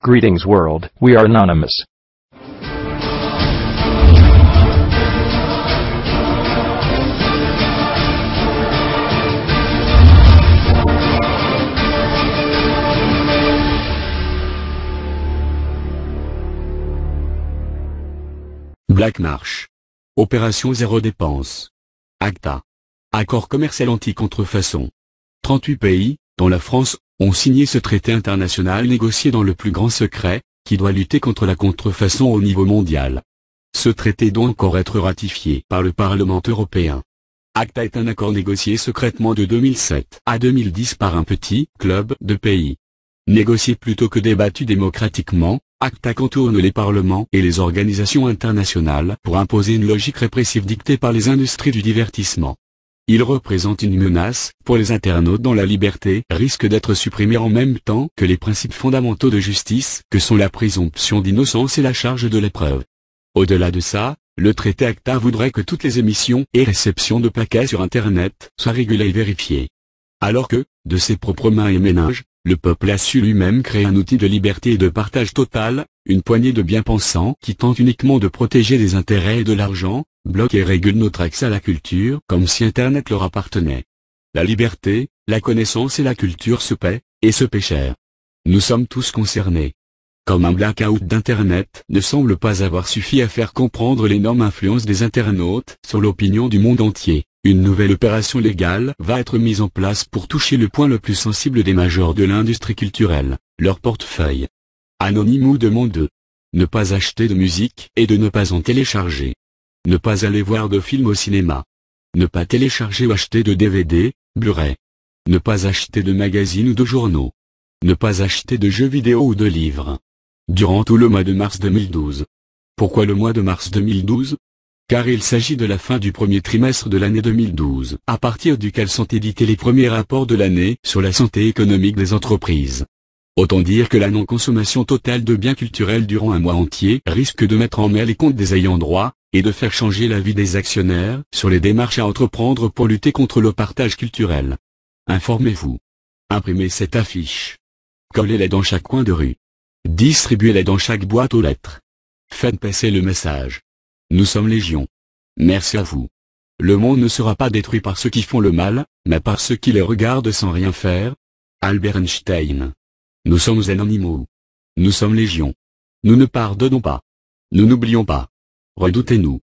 Greetings world, we are anonymous. Black March. Opération zéro dépense. ACTA. Accord commercial anti-contrefaçon. 38 pays, dont la France, ont signé ce traité international négocié dans le plus grand secret, qui doit lutter contre la contrefaçon au niveau mondial. Ce traité doit encore être ratifié par le Parlement européen. ACTA est un accord négocié secrètement de 2007 à 2010 par un petit club de pays. Négocié plutôt que débattu démocratiquement, ACTA contourne les parlements et les organisations internationales pour imposer une logique répressive dictée par les industries du divertissement. Il représente une menace pour les internautes dont la liberté risque d'être supprimée en même temps que les principes fondamentaux de justice que sont la présomption d'innocence et la charge de la preuve. Au-delà de ça, le traité ACTA voudrait que toutes les émissions et réceptions de paquets sur Internet soient régulées et vérifiées. Alors que, de ses propres mains et méninges, le peuple a su lui-même créer un outil de liberté et de partage total, une poignée de bien-pensants qui tentent uniquement de protéger des intérêts et de l'argent, bloquent et régulent notre accès à la culture comme si Internet leur appartenait. La liberté, la connaissance et la culture se paient, et se paient cher. Nous sommes tous concernés. Comme un blackout d'Internet ne semble pas avoir suffi à faire comprendre l'énorme influence des internautes sur l'opinion du monde entier, une nouvelle opération légale va être mise en place pour toucher le point le plus sensible des majors de l'industrie culturelle, leur portefeuille. Anonymous demande de ne pas acheter de musique et de ne pas en télécharger. Ne pas aller voir de films au cinéma. Ne pas télécharger ou acheter de DVD, Blu-ray. Ne pas acheter de magazines ou de journaux. Ne pas acheter de jeux vidéo ou de livres. Durant tout le mois de mars 2012. Pourquoi le mois de mars 2012 ? Car il s'agit de la fin du premier trimestre de l'année 2012, à partir duquel sont édités les premiers rapports de l'année sur la santé économique des entreprises. Autant dire que la non-consommation totale de biens culturels durant un mois entier risque de mettre en mer les comptes des ayants droit, et de faire changer l'avis des actionnaires sur les démarches à entreprendre pour lutter contre le partage culturel. Informez-vous. Imprimez cette affiche. Collez-la dans chaque coin de rue. Distribuez-la dans chaque boîte aux lettres. Faites passer le message. Nous sommes légion. Merci à vous. Le monde ne sera pas détruit par ceux qui font le mal, mais par ceux qui les regardent sans rien faire. Albert Einstein. Nous sommes anonymous. Nous sommes légion. Nous ne pardonnons pas. Nous n'oublions pas. Redoutez-nous.